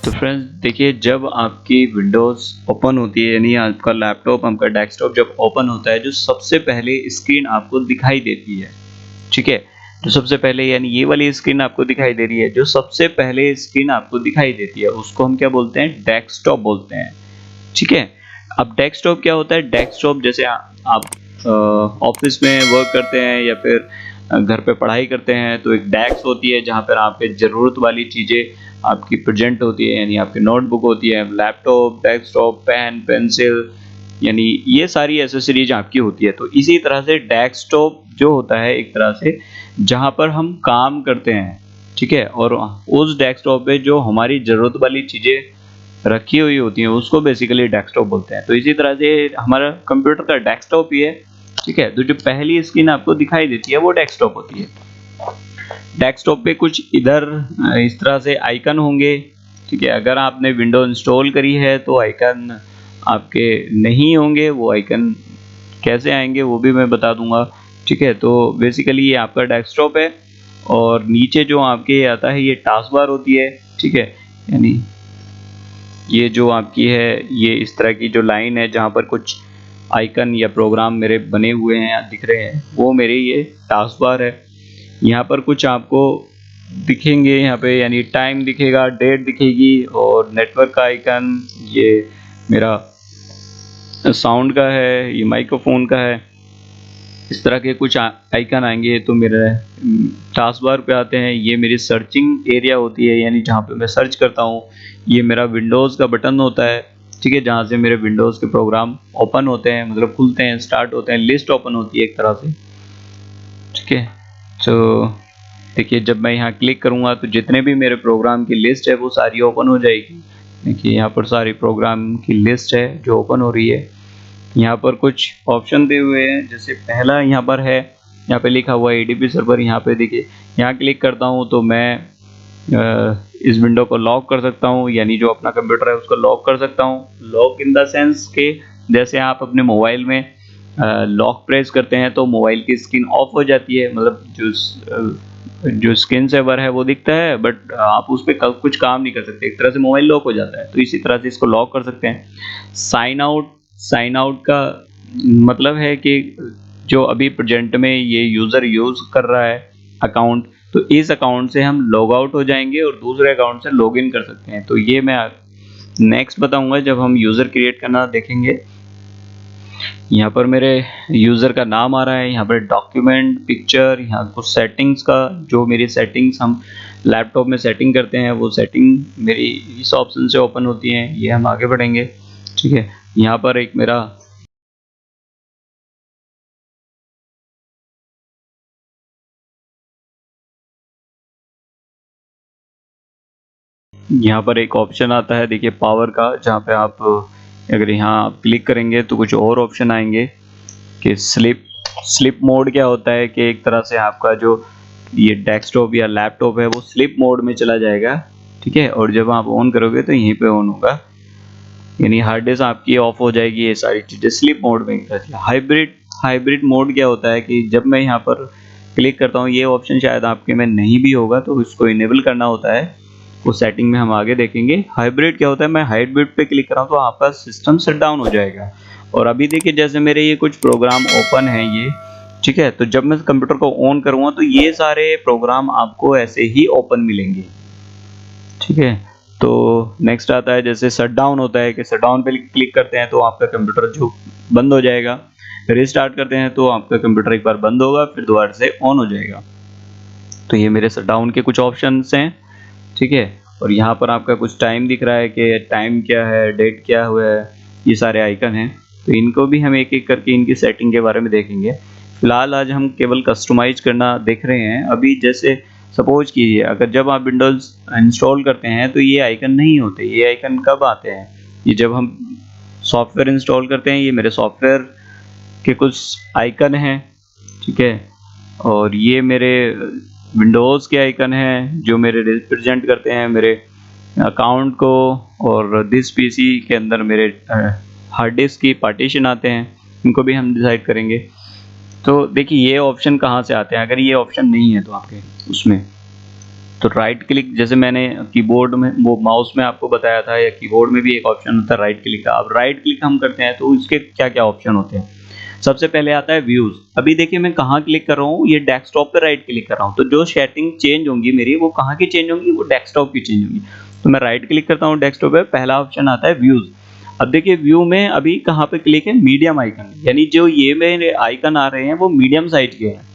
तो फ्रेंड्स देखिए, जब आपकी विंडोज़ ओपन होती है यानी आपका लैपटॉप, आपका डेस्कटॉप जब ओपन होता है, जो सबसे पहले स्क्रीन आपको दिखाई देती है, ठीक है? तो सबसे पहले यानी ये वाली स्क्रीन आपको दिखाई दे रही है, जो सबसे पहले स्क्रीन आपको दिखाई देती है, उसको हम क्या बोलते हैं? डेस्कटॉप बोलते हैं, ठीक है? अब डेस्कटॉप क्या होता है? डेस्कटॉप जैसे आप ऑफिस में वर्क करते हैं या फिर घर पे पढ़ाई करते हैं, तो एक डेस्क होती है जहाँ पर आपके ज़रूरत वाली चीज़ें आपकी प्रेजेंट होती है, यानी आपकी नोटबुक होती है, लैपटॉप, डेस्कटॉप, पेन, पेंसिल, यानी ये सारी एक्सेसरीज आपकी होती है। तो इसी तरह से डेस्कटॉप जो होता है एक तरह से जहाँ पर हम काम करते हैं, ठीक है? और उस डेस्कटॉप पे जो हमारी ज़रूरत वाली चीज़ें रखी हुई होती हैं, उसको बेसिकली डेस्कटॉप बोलते हैं। तो इसी तरह से हमारा कंप्यूटर का डेस्कटॉप ही है, ठीक है? तो जो पहली स्क्रीन आपको दिखाई देती है वो डेस्कटॉप होती है। डेस्कटॉप पे कुछ इधर इस तरह से आइकन होंगे, ठीक है? अगर आपने विंडो इंस्टॉल करी है तो आइकन आपके नहीं होंगे, वो आइकन कैसे आएँगे वो भी मैं बता दूँगा, ठीक है? तो बेसिकली ये आपका डेस्कटॉप है और नीचे जो आपके आता है ये टास्क बार होती है, ठीक है? यानी ये जो आपकी है, ये इस तरह की जो लाइन है जहाँ पर कुछ आइकन या प्रोग्राम मेरे बने हुए हैं या दिख रहे हैं, वो मेरे ये टास्क बार है। यहाँ पर कुछ आपको दिखेंगे, यहाँ पे यानी टाइम दिखेगा, डेट दिखेगी और नेटवर्क का आइकन, ये मेरा साउंड का है, ये माइक्रोफोन का है। इस तरह के कुछ आइकन आएँगे तो मेरे टास्क बार पे आते हैं। ये मेरी सर्चिंग एरिया होती है, यानी जहाँ पे मैं सर्च करता हूँ। ये मेरा विंडोज़ का बटन होता है, ठीक है? जहाँ से मेरे विंडोज़ के प्रोग्राम ओपन होते हैं, मतलब खुलते हैं, स्टार्ट होते हैं, लिस्ट ओपन होती है एक तरह से, ठीक है? तो देखिए, जब मैं यहाँ क्लिक करूँगा तो जितने भी मेरे प्रोग्राम की लिस्ट है वो सारी ओपन हो जाएगी। देखिए, यहाँ पर सारी प्रोग्राम की लिस्ट है जो ओपन हो रही है। यहाँ पर कुछ ऑप्शन दिए हुए हैं, जैसे पहला यहाँ पर है, यहाँ पे लिखा हुआ है एडीपी सर्वर। यहाँ पे देखिए, यहाँ क्लिक करता हूँ तो मैं इस विंडो को लॉक कर सकता हूँ, यानी जो अपना कंप्यूटर है उसको लॉक कर सकता हूँ। लॉक इन द सेंस के जैसे आप अपने मोबाइल में लॉक प्रेस करते हैं तो मोबाइल की स्क्रीन ऑफ हो जाती है, मतलब जो स्क्रीन सेवर है वो दिखता है, बट आप उस पे कुछ काम नहीं कर सकते, एक तरह से मोबाइल लॉक हो जाता है। तो इसी तरह से इसको लॉक कर सकते हैं। साइन आउट का मतलब है कि जो अभी प्रेजेंट में ये यूज़र यूज़ कर रहा है अकाउंट, तो इस अकाउंट से हम लॉग आउट हो जाएँगे और दूसरे अकाउंट से लॉग इन कर सकते हैं। तो ये मैं नेक्स्ट बताऊँगा जब हम यूज़र क्रिएट करना देखेंगे। यहाँ पर मेरे यूज़र का नाम आ रहा है, यहाँ पर डॉक्यूमेंट, पिक्चर, यहाँ कुछ सेटिंग्स का, जो मेरी सेटिंग्स हम लैपटॉप में सेटिंग करते हैं वो सेटिंग मेरी इस ऑप्शन से ओपन होती हैं, ये हम आगे बढ़ेंगे, ठीक है? यहाँ पर एक मेरा यहाँ पर एक ऑप्शन आता है देखिए पावर का, जहाँ पे आप अगर यहाँ आप क्लिक करेंगे तो कुछ और ऑप्शन आएंगे कि स्लिप मोड क्या होता है, कि एक तरह से आपका जो ये डेस्कटॉप या लैपटॉप है वो स्लिप मोड में चला जाएगा, ठीक है? और जब आप ऑन करोगे तो यहीं पे ऑन होगा, यानी हार्ड डिस्क आपकी ऑफ हो जाएगी। ये सारी चीज़ें स्लिप मोड में रहती है। हाइब्रिड मोड क्या होता है कि जब मैं यहाँ पर क्लिक करता हूँ, ये ऑप्शन शायद आपके में नहीं भी होगा तो इसको इनेबल करना होता है, वो सेटिंग में हम आगे देखेंगे। हाइब्रिड क्या होता है, मैं हाइब्रिड पे क्लिक कर रहा हूँ तो आपका सिस्टम शट डाउन हो जाएगा। और अभी देखिए, जैसे मेरे ये कुछ प्रोग्राम ओपन है ये, ठीक है? तो जब मैं कंप्यूटर को ऑन करूँगा तो ये सारे प्रोग्राम आपको ऐसे ही ओपन मिलेंगे, ठीक है? तो नेक्स्ट आता है जैसे शट डाउन होता है, कि शट डाउन पे क्लिक करते हैं तो आपका कंप्यूटर जो बंद हो जाएगा। रिस्टार्ट करते हैं तो आपका कंप्यूटर एक बार बंद होगा, फिर दोबारा से ऑन हो जाएगा। तो ये मेरे शट डाउन के कुछ ऑप्शंस हैं, ठीक है? और यहाँ पर आपका कुछ टाइम दिख रहा है कि टाइम क्या है, डेट क्या हुआ है, ये सारे आइकन हैं। तो इनको भी हम एक-एक करके इनकी सेटिंग के बारे में देखेंगे। फिलहाल आज हम केवल कस्टमाइज़ करना देख रहे हैं। अभी जैसे सपोज़ कीजिए, अगर जब आप विंडोज़ इंस्टॉल करते हैं तो ये आइकन नहीं होते। ये आइकन कब आते हैं? ये जब हम सॉफ्टवेयर इंस्टॉल करते हैं। ये मेरे सॉफ्टवेयर के कुछ आइकन हैं, ठीक है? और ये मेरे विंडोज़ के आइकन हैं जो मेरे रिप्रेजेंट करते हैं मेरे अकाउंट को, और दिस पीसी के अंदर मेरे हार्ड डिस्क की पार्टीशन आते हैं, इनको भी हम डिसाइड करेंगे। तो देखिए, ये ऑप्शन कहाँ से आते हैं, अगर ये ऑप्शन नहीं है तो आपके उसमें, तो राइट क्लिक, जैसे मैंने कीबोर्ड में वो माउस में आपको बताया था, या कीबोर्ड में भी एक ऑप्शन होता है राइट क्लिक का। अब राइट क्लिक हम करते हैं तो इसके क्या क्या ऑप्शन होते हैं। सबसे पहले आता है व्यूज। अभी देखिए मैं कहाँ क्लिक कर रहा हूँ, ये डेस्कटॉप पे राइट क्लिक कर रहा हूँ, तो जो सेटिंग चेंज होंगी मेरी वो कहाँ की चेंज होंगी, वो डेस्कटॉप की चेंज होंगी। तो मैं राइट क्लिक करता हूँ डेस्कटॉप पे, पहला ऑप्शन आता है व्यूज। अब देखिए व्यू में अभी कहाँ पे क्लिक है, मीडियम आइकन, यानी जो ये मेरे आइकन आ रहे हैं वो मीडियम साइज के हैं।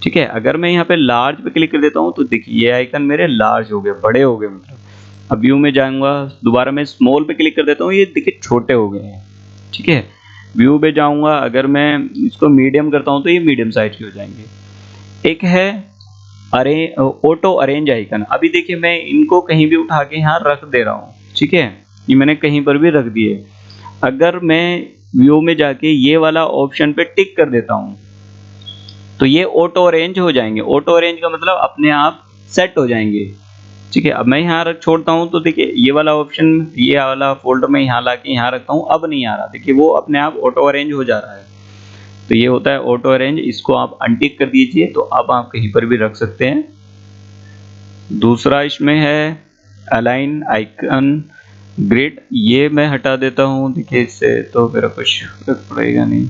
ठीक है, अगर मैं यहाँ पे लार्ज पे क्लिक कर देता हूँ तो देखिए ये आइकन मेरे लार्ज हो गए, बड़े हो गए मतलब। अब व्यू में जाऊंगा, दोबारा मैं स्मॉल पे क्लिक कर देता हूँ, ये देखिए छोटे हो गए हैं। ठीक है, व्यू पे जाऊंगा, अगर मैं इसको मीडियम करता हूँ तो ये मीडियम साइज के हो जाएंगे। एक है ऑटो अरेंज आइकन। अभी देखिए मैं इनको कहीं भी उठा के यहाँ रख दे रहा हूँ। ठीक है, ये मैंने कहीं पर भी रख दिए। अगर मैं व्यू में जाके ये वाला ऑप्शन पे टिक कर देता हूँ तो ये ऑटो अरेंज हो जाएंगे। ऑटो अरेंज का मतलब अपने आप सेट हो जाएंगे। ठीक है, अब मैं यहाँ रख छोड़ता हूँ तो देखिए ये वाला ऑप्शन, ये वाला फोल्डर में यहाँ लाके यहाँ रखता हूँ, अब नहीं आ रहा, देखिए वो अपने आप ऑटो अरेंज हो जा रहा है। तो ये होता है ऑटो अरेंज, इसको आप अनटिक कर दीजिए तो अब आप कहीं पर भी रख सकते हैं। दूसरा इसमें है अलाइन आइकन ग्रिड, ये मैं हटा देता हूँ, देखिए इससे तो मेरा कुछ फर्क पड़ेगा नहीं।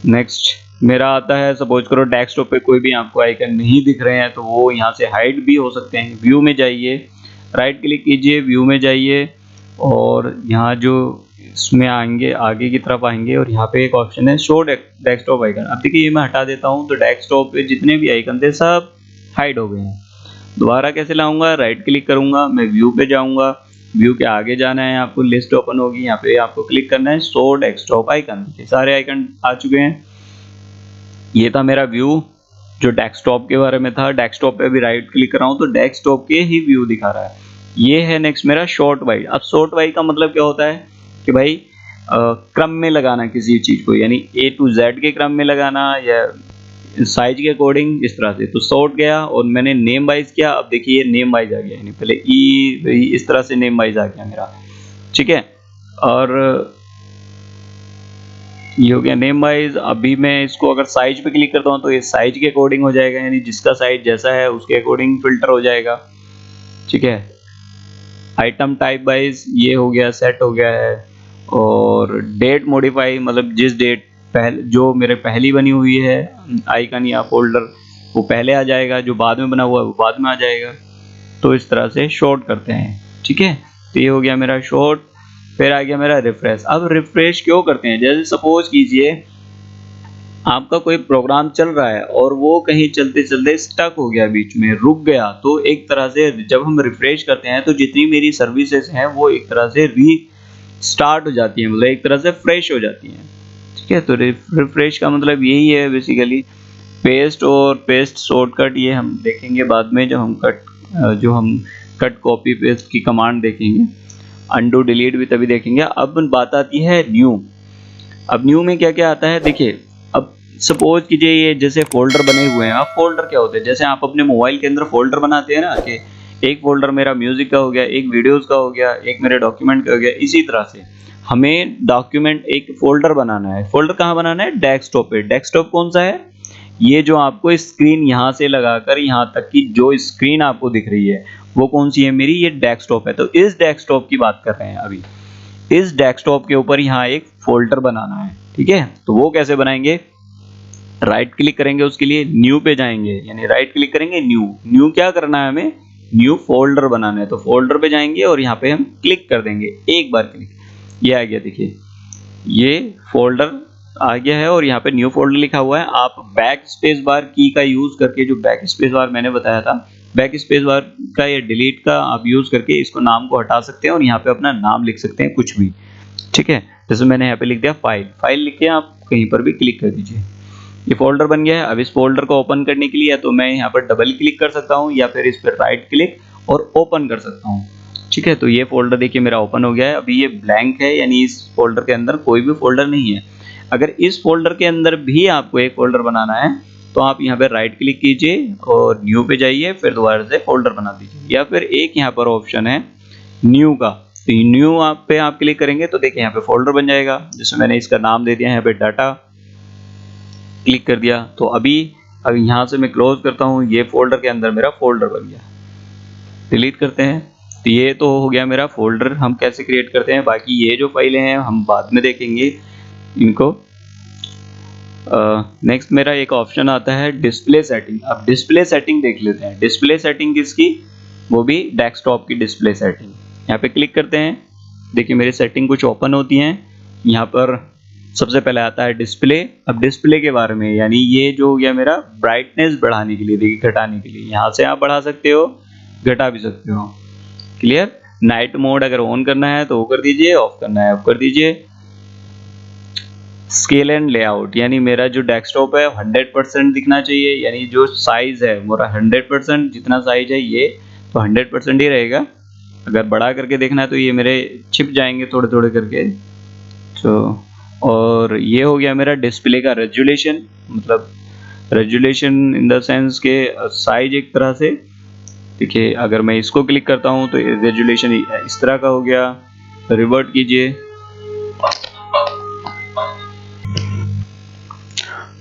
नेक्स्ट मेरा आता है, सपोज करो डेस्कटॉप पे कोई भी आपको आइकन नहीं दिख रहे हैं तो वो यहाँ से हाइड भी हो सकते हैं। व्यू में जाइए, राइट क्लिक कीजिए, व्यू में जाइए और यहाँ जो इसमें आएंगे, आगे की तरफ आएंगे और यहाँ पे एक ऑप्शन है शो डेस्कटॉप आइकन। अब देखिए ये मैं हटा देता हूँ तो डेस्कटॉप पे जितने भी आइकन थे सब हाइड हो गए हैं। दोबारा कैसे लाऊंगा, राइट क्लिक करूंगा, मैं व्यू पे जाऊंगा, व्यू के आगे जाना है, आपको लिस्ट ओपन होगी, यहाँ पे आपको क्लिक करना है शो डेस्कटॉप आइकन। सारे आइकन आ चुके हैं। ये था मेरा व्यू जो डेस्कटॉप के बारे में था। डेस्कटॉप पे भी राइट क्लिक कर रहा हूँ तो डेस्कटॉप के ही व्यू दिखा रहा है। ये है नेक्स्ट मेरा शॉर्ट वाई। अब शॉर्ट वाई का मतलब क्या होता है कि भाई क्रम में लगाना किसी चीज को, यानी A to Z के क्रम में लगाना या साइज के अकॉर्डिंग, इस तरह से। तो शॉर्ट गया और मैंने नेम वाइज किया, अब देखिए ये नेम वाइज आ गया, यानी पहले ई इस तरह से नेम वाइज आ गया मेरा। ठीक है, और ये हो गया नेम वाइज। अभी मैं इसको अगर साइज पे क्लिक करता हूँ तो ये साइज के अकॉर्डिंग हो जाएगा, यानी जिसका साइज जैसा है उसके अकॉर्डिंग फिल्टर हो जाएगा। ठीक है, आइटम टाइप वाइज ये हो गया, सेट हो गया है। और डेट मॉडिफाई, मतलब जिस डेट पहले जो मेरे पहली बनी हुई है आइकन या फोल्डर वो पहले आ जाएगा, जो बाद में बना हुआ है वो बाद में आ जाएगा। तो इस तरह से शॉर्ट करते हैं। ठीक है, तो ये हो गया मेरा शॉर्ट। फिर आ गया मेरा रिफ्रेश। अब रिफ्रेश क्यों करते हैं, जैसे सपोज कीजिए आपका कोई प्रोग्राम चल रहा है और वो कहीं चलते चलते स्टक हो गया, बीच में रुक गया, तो एक तरह से जब हम रिफ्रेश करते हैं तो जितनी मेरी सर्विसेज हैं वो एक तरह से री स्टार्ट हो जाती हैं, मतलब एक तरह से फ्रेश हो जाती हैं। ठीक है, तो रिफ्रेश का मतलब यही है बेसिकली। पेस्ट और पेस्ट शॉर्टकट ये हम देखेंगे बाद में, जो हम कट कॉपी पेस्ट की कमांड देखेंगे। अनडू डिलीट भी तभी देखेंगे। अब बात आती है न्यू। अब न्यू में क्या क्या आता है देखिए। अब सपोज कीजिए ये जैसे फोल्डर बने हुए हैं। अब फोल्डर क्या होते हैं, जैसे आप अपने मोबाइल के अंदर फोल्डर बनाते हैं ना, कि एक फोल्डर मेरा म्यूजिक का हो गया, एक वीडियोस का हो गया, एक मेरे डॉक्यूमेंट का हो गया। इसी तरह से हमें डॉक्यूमेंट एक फोल्डर बनाना है। फोल्डर कहाँ बनाना है, डेस्कटॉप पे। डेस्कटॉप कौन सा है, ये जो आपको स्क्रीन यहाँ से लगाकर यहाँ तक की जो स्क्रीन आपको दिख रही है वो कौन सी है मेरी, ये डेस्कटॉप है। तो इस डेस्कटॉप की बात कर रहे हैं अभी। इस डेस्कटॉप के ऊपर यहाँ एक फोल्डर बनाना है। ठीक है, तो वो कैसे बनाएंगे, राइट क्लिक करेंगे, उसके लिए न्यू पे जाएंगे, यानी राइट क्लिक करेंगे, न्यू। न्यू क्या करना है हमें, न्यू फोल्डर बनाना है। तो फोल्डर पे जाएंगे और यहाँ पे हम क्लिक कर देंगे, एक बार क्लिक, ये आ गया। देखिए ये फोल्डर आ गया है और यहाँ पे न्यू फोल्डर लिखा हुआ है। आप बैक स्पेस बार की का यूज करके, जो बैक स्पेस बार मैंने बताया था, बैक स्पेस बार का या डिलीट का आप यूज करके इसको नाम को हटा सकते हैं और यहाँ पे अपना नाम लिख सकते हैं कुछ भी। ठीक है, जैसे मैंने यहाँ पे लिख दिया फाइल। फाइल लिख के आप कहीं पर भी क्लिक कर दीजिए, ये फोल्डर बन गया है। अब इस फोल्डर को ओपन करने के लिए तो मैं यहाँ पर डबल क्लिक कर सकता हूँ या फिर इस पर राइट क्लिक और ओपन कर सकता हूँ। ठीक है, तो ये फोल्डर देखिए मेरा ओपन हो गया है। अभी ये ब्लैंक है, यानी इस फोल्डर के अंदर कोई भी फोल्डर नहीं है। अगर इस फोल्डर के अंदर भी आपको एक फोल्डर बनाना है तो आप यहाँ पे राइट क्लिक कीजिए और न्यू पे जाइए, फिर दोबारा से फोल्डर बना दीजिए। या फिर एक यहाँ पर ऑप्शन है न्यू का, तो न्यू आप पे आप क्लिक करेंगे तो देखिए यहाँ पे फोल्डर बन जाएगा, जिसमें मैंने इसका नाम दे दिया यहाँ पे डाटा, क्लिक कर दिया। तो अभी यहाँ से मैं क्लोज करता हूँ, ये फोल्डर के अंदर मेरा फोल्डर बन गया। डिलीट करते हैं। तो ये तो हो गया मेरा फोल्डर हम कैसे क्रिएट करते हैं। बाकी ये जो फाइलें हैं हम बाद में देखेंगे इनको। नेक्स्ट मेरा एक ऑप्शन आता है डिस्प्ले सेटिंग। अब डिस्प्ले सेटिंग देख लेते हैं। डिस्प्ले सेटिंग किसकी, वो भी डेस्कटॉप की डिस्प्ले सेटिंग। यहाँ पे क्लिक करते हैं, देखिए मेरी सेटिंग कुछ ओपन होती हैं। यहाँ पर सबसे पहले आता है डिस्प्ले। अब डिस्प्ले के बारे में, यानी ये जो हो गया मेरा ब्राइटनेस बढ़ाने के लिए, देखिए घटाने के लिए, यहाँ से आप बढ़ा सकते हो, घटा भी सकते हो। क्लियर। नाइट मोड अगर ऑन करना है तो वो कर दीजिए, ऑफ करना है ऑफ कर दीजिए। स्केल एंड लेआउट, यानी मेरा जो डेस्कटॉप है 100% दिखना चाहिए, यानी जो साइज है मेरा 100%, जितना साइज है ये तो 100% ही रहेगा। अगर बड़ा करके देखना है तो ये मेरे छिप जाएंगे थोड़े थोड़े करके। तो और ये हो गया मेरा डिस्प्ले का रेजुलेशन, मतलब रेजुलेशन इन द सेंस के साइज एक तरह से। देखिए अगर मैं इसको क्लिक करता हूँ तो रेजुलेशन इस तरह का हो गया। रिवर्ट कीजिए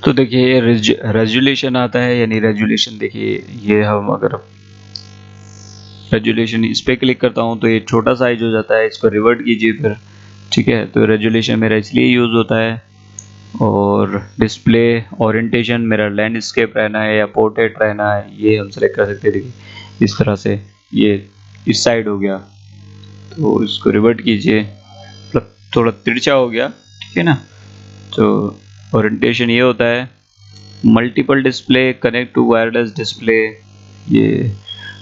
तो देखिए रेजुलेशन आता है, यानी रेजुलेशन देखिए ये हम अगर रेजुलेशन इस पे क्लिक करता हूँ तो ये छोटा साइज हो जाता है। इसको रिवर्ट कीजिए फिर, ठीक है। तो रेजुलेशन मेरा इसलिए यूज़ होता है। और डिस्प्ले ओरिएंटेशन मेरा लैंडस्केप रहना है या पोर्ट्रेट रहना है, ये हम सेलेक्ट कर सकते हैं। देखिए इस तरह से ये इस साइड हो गया, तो इसको रिवर्ट कीजिए, मतलब थोड़ा तिरछा हो गया, ठीक है ना। तो ओरिएंटेशन ये होता है। Multiple display, connect to wireless display, ये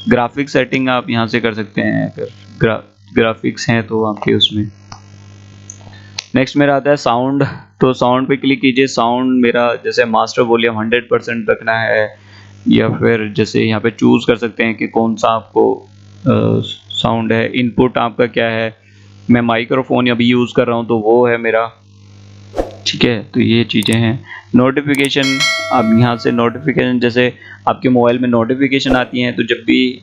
ग्राफिक सेटिंग आप यहाँ से कर सकते हैं अगर ग्राफिक्स हैं तो आपके उसमें। नेक्स्ट मेरा आता है साउंड। तो साउंड पे क्लिक कीजिए। साउंड मेरा जैसे मास्टर वॉल्यूम 100% रखना है, या फिर जैसे यहाँ पे चूज कर सकते हैं कि कौन सा आपको साउंड है। इनपुट आपका क्या है, मैं माइक्रोफोन अभी यूज़ कर रहा हूँ तो वो है मेरा, ठीक है। तो ये चीज़ें हैं। नोटिफिकेशन, अब यहाँ से नोटिफिकेशन, जैसे आपके मोबाइल में नोटिफिकेशन आती हैं तो जब भी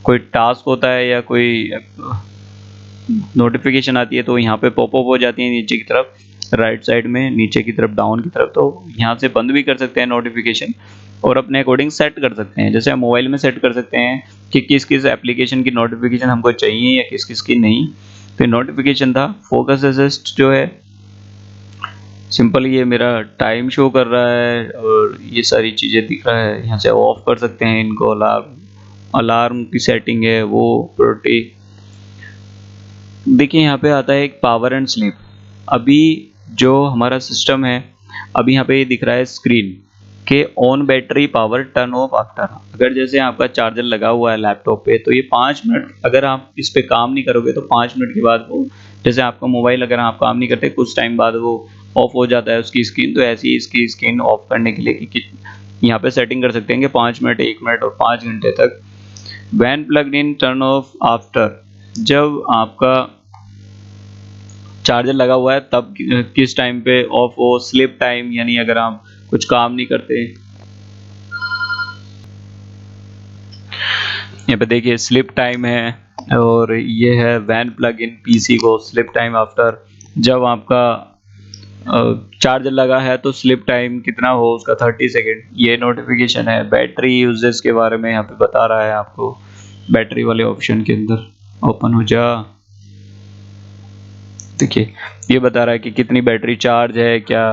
कोई टास्क होता है या कोई नोटिफिकेशन आती है तो यहाँ पे पॉपअप हो जाती है नीचे की तरफ, राइट साइड में नीचे की तरफ, डाउन की तरफ। तो यहाँ से बंद भी कर सकते हैं नोटिफिकेशन, और अपने अकॉर्डिंग सेट कर सकते हैं। जैसे हम मोबाइल में सेट कर सकते हैं कि किस किस एप्लीकेशन की नोटिफिकेशन हमको चाहिए या किस किस की नहीं। तो नोटिफिकेशन था। फोकस असिस्ट जो है सिंपल, ये मेरा टाइम शो कर रहा है और ये सारी चीज़ें दिख रहा है। यहाँ से ऑफ कर सकते हैं इनको। अलार्म की सेटिंग है वो प्रोटी। देखिए यहाँ पे आता है एक पावर एंड स्लीप। अभी जो हमारा सिस्टम है, अभी यहाँ पे ये दिख रहा है स्क्रीन के on battery power turn off after. अगर जैसे आपका चार्जर लगा हुआ है लैपटॉप पे तो ये 5 मिनट, अगर आप इस पे काम नहीं करोगे तो 5 मिनट के बाद वो, जैसे आपका मोबाइल अगर आप काम नहीं करते कुछ टाइम बाद वो ऑफ हो जाता है उसकी स्क्रीन, तो ऐसी ही इसकी स्क्रीन ऑफ करने के लिए यहाँ पे सेटिंग कर सकते हैं कि 5 मिनट, 1 मिनट और 5 घंटे तक। When plug in turn off after, जब आपका चार्जर लगा हुआ है तब किस टाइम पे ऑफ हो। स्लिप टाइम, यानी अगर आप कुछ काम नहीं करते, यहाँ पे देखिए स्लिप टाइम है। और ये है वैन प्लग इन पीसी को स्लिप टाइम आफ्टर, जब आपका चार्जर लगा है तो स्लिप टाइम कितना हो उसका 30 सेकेंड। ये नोटिफिकेशन है। बैटरी यूजेस के बारे में यहाँ पे बता रहा है आपको, बैटरी वाले ऑप्शन के अंदर ओपन हो जा। देखिए ये बता रहा है कि कितनी बैटरी चार्ज है क्या,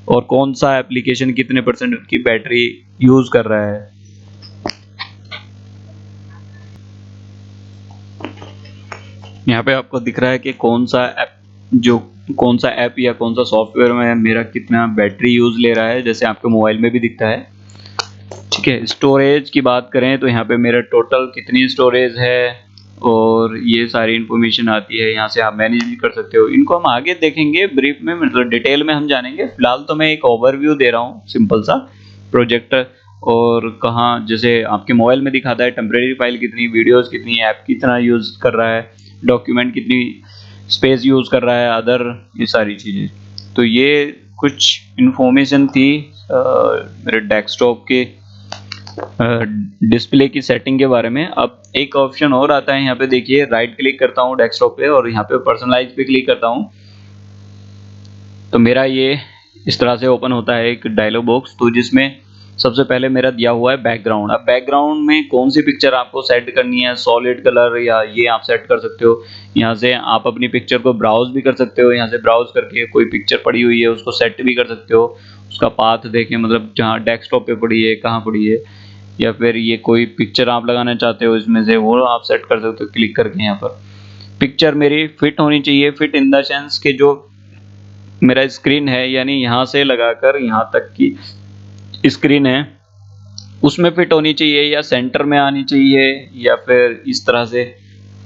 और कौन सा एप्लीकेशन कितने परसेंट की बैटरी यूज कर रहा है। यहाँ पे आपको दिख रहा है कि कौन सा ऐप या कौन सा सॉफ्टवेयर में मेरा कितना बैटरी यूज ले रहा है, जैसे आपके मोबाइल में भी दिखता है, ठीक है। स्टोरेज की बात करें तो यहाँ पे मेरा टोटल कितनी स्टोरेज है और ये सारी इन्फॉर्मेशन आती है। यहाँ से आप मैनेज भी कर सकते हो। इनको हम आगे देखेंगे ब्रीफ में, मतलब डिटेल में हम जानेंगे। फिलहाल तो मैं एक ओवरव्यू दे रहा हूँ सिंपल सा प्रोजेक्टर, और कहाँ जैसे आपके मोबाइल में दिखाता है टेम्परेरी फाइल कितनी, वीडियोस कितनी, ऐप कितना यूज़ कर रहा है, डॉक्यूमेंट कितनी स्पेस यूज़ कर रहा है, अदर ये सारी चीज़ें। तो ये कुछ इन्फॉर्मेशन थी मेरे डेस्कटॉप के डिस्प्ले की सेटिंग के बारे में। अब एक ऑप्शन और आता है यहाँ पे, देखिए राइट क्लिक करता हूँ डेस्कटॉप पे और यहाँ पे पर्सनलाइज पे क्लिक करता हूँ तो मेरा ये इस तरह से ओपन होता है एक डायलॉग बॉक्स, तो जिसमें सबसे पहले मेरा दिया हुआ है बैकग्राउंड। अब बैकग्राउंड में कौन सी पिक्चर आपको सेट करनी है, सॉलिड कलर या ये आप सेट कर सकते हो। यहाँ से आप अपनी पिक्चर को ब्राउज भी कर सकते हो, यहाँ से ब्राउज करके कोई पिक्चर पड़ी हुई है उसको सेट भी कर सकते हो। उसका पाथ देखें, मतलब जहाँ डेस्कटॉप पे पड़ी है, कहाँ पड़ी है, या फिर ये कोई पिक्चर आप लगाना चाहते हो इसमें से, वो आप सेट कर सकते हो क्लिक करके। यहाँ पर पिक्चर मेरी फिट होनी चाहिए, फिट इन द सेंस के जो मेरा स्क्रीन है यानी यहाँ से लगाकर यहाँ तक की स्क्रीन है उसमें फिट होनी चाहिए, या सेंटर में आनी चाहिए, या फिर इस तरह से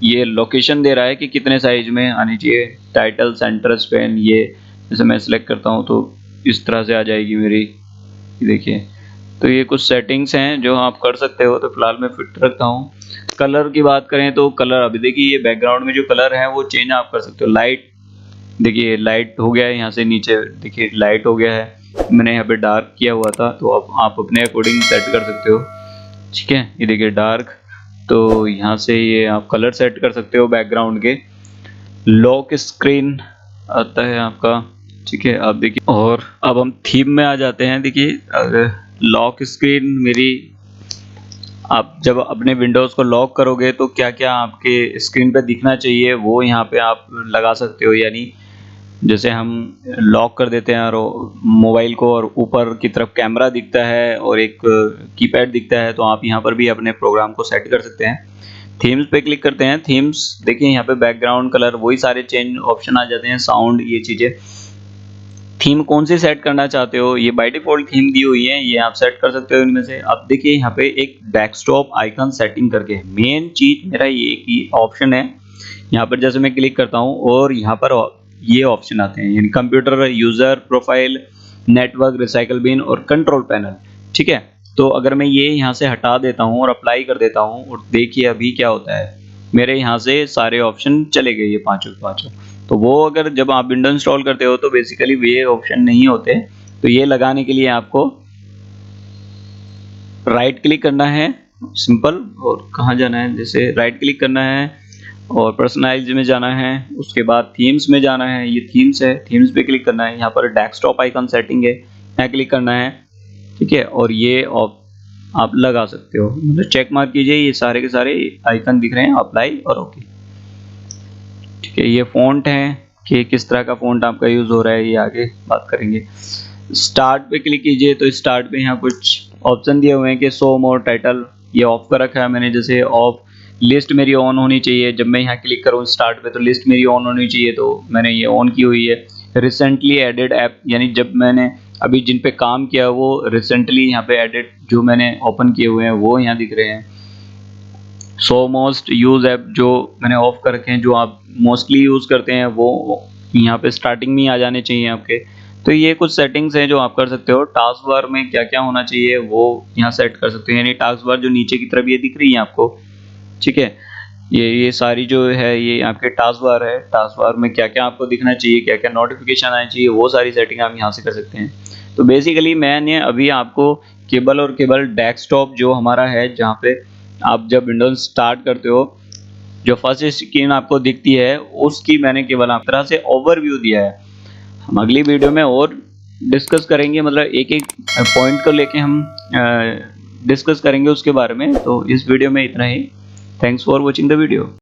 ये लोकेशन दे रहा है कि कितने साइज में आनी चाहिए। टाइटल, सेंटर, स्पैन, ये जैसे मैं सिलेक्ट करता हूँ तो इस तरह से आ जाएगी मेरी, देखिए। तो ये कुछ सेटिंग्स हैं जो आप कर सकते हो। तो फिलहाल मैं फिट रखता हूँ। कलर की बात करें तो कलर, अभी देखिए ये बैकग्राउंड में जो कलर है वो चेंज आप कर सकते हो। लाइट, देखिए लाइट हो गया है, यहाँ से नीचे देखिए लाइट हो गया है। मैंने यहाँ पे डार्क किया हुआ था, तो अब आप अपने अकॉर्डिंग सेट कर सकते हो, ठीक है। ये देखिए डार्क, तो यहाँ से ये आप कलर सेट कर सकते हो बैकग्राउंड के। लॉक स्क्रीन आता है आपका, ठीक है। आप देखिए, और अब हम थीम में आ जाते हैं। देखिए लॉक स्क्रीन मेरी, आप जब अपने विंडोज़ को लॉक करोगे तो क्या क्या आपके स्क्रीन पे दिखना चाहिए वो यहाँ पे आप लगा सकते हो। यानी जैसे हम लॉक कर देते हैं और मोबाइल को, और ऊपर की तरफ कैमरा दिखता है और एक कीपैड दिखता है, तो आप यहाँ पर भी अपने प्रोग्राम को सेट कर सकते हैं। थीम्स पे क्लिक करते हैं। थीम्स देखिए यहाँ पे बैकग्राउंड कलर वही सारे चेंज ऑप्शन आ जाते हैं, साउंड, ये चीज़ें। थीम कौन सी सेट करना चाहते हो, ये बाय डिफॉल्ट थीम दी हुई है, ये आप सेट कर सकते हो इनमें से। अब देखिए यहाँ पे एक डेस्कटॉप आइकन सेटिंग करके मेन चीज मेरा ये की ऑप्शन है। यहाँ पर जैसे मैं क्लिक करता हूँ और यहाँ पर ये ऑप्शन आते हैं, यानी computer, user profile, network, recycle bin और कंट्रोल पैनल, ठीक है। तो अगर मैं ये यहाँ से हटा देता हूँ और अप्लाई कर देता हूँ, और देखिए अभी क्या होता है, मेरे यहाँ से सारे ऑप्शन चले गए, ये पांचों के पांचों। तो वो अगर जब आप विंडो इंस्टॉल करते हो तो बेसिकली ये ऑप्शन नहीं होते। तो ये लगाने के लिए आपको राइट क्लिक करना है, सिंपल, और कहाँ जाना है, जैसे राइट क्लिक करना है और पर्सनलाइज में जाना है, उसके बाद थीम्स में जाना है, ये थीम्स है, थीम्स पे क्लिक करना है। यहाँ पर डेस्कटॉप आइकन सेटिंग है, यहाँ क्लिक करना है, ठीक है। और ये आप लगा सकते हो, मतलब चेक मार्क कीजिए, ये सारे के सारे आइकन दिख रहे हैं, अप्लाई और ओके, ठीक है। ये फ़ॉन्ट है कि किस तरह का फ़ॉन्ट आपका यूज़ हो रहा है, ये आगे बात करेंगे। स्टार्ट पे क्लिक कीजिए, तो स्टार्ट पे यहाँ कुछ ऑप्शन दिए हुए हैं कि शो मोर टाइटल, ये ऑफ कर रखा है मैंने। जैसे ऑफ, लिस्ट मेरी ऑन होनी चाहिए, जब मैं यहाँ क्लिक करूँ स्टार्ट पे तो लिस्ट मेरी ऑन होनी चाहिए, तो मैंने ये ऑन की हुई है। रिसेंटली एडेड ऐप, यानी जब मैंने अभी जिन पे काम किया वो रिसेंटली यहाँ पे एडेड जो मैंने ओपन किए हुए हैं वो यहाँ दिख रहे हैं। सो मोस्ट यूज ऐप जो मैंने ऑफ कर रखे हैं, जो आप मोस्टली यूज़ करते हैं वो यहाँ पे स्टार्टिंग में ही आ जाने चाहिए आपके। तो ये कुछ सेटिंग्स हैं जो आप कर सकते हो। टास्क बार में क्या क्या होना चाहिए वो यहाँ सेट कर सकते हो, यानी टास्क बार जो नीचे की तरफ ये दिख रही है आपको, ठीक है। ये सारी जो है ये आपके टास्क बार है। टास्क बार में क्या क्या आपको दिखना चाहिए, क्या क्या नोटिफिकेशन आना चाहिए, वो सारी सेटिंग आप यहाँ से कर सकते हैं। तो बेसिकली मैंने अभी आपको केबल और केबल डेस्कटॉप जो हमारा है, जहाँ पे आप जब विंडोज स्टार्ट करते हो जो फर्स्ट स्क्रीन आपको दिखती है उसकी मैंने केवल आप तरह से ओवरव्यू दिया है। हम अगली वीडियो में और डिस्कस करेंगे, मतलब एक एक पॉइंट को लेके हम डिस्कस करेंगे उसके बारे में। तो इस वीडियो में इतना ही। Thanks for watching the video.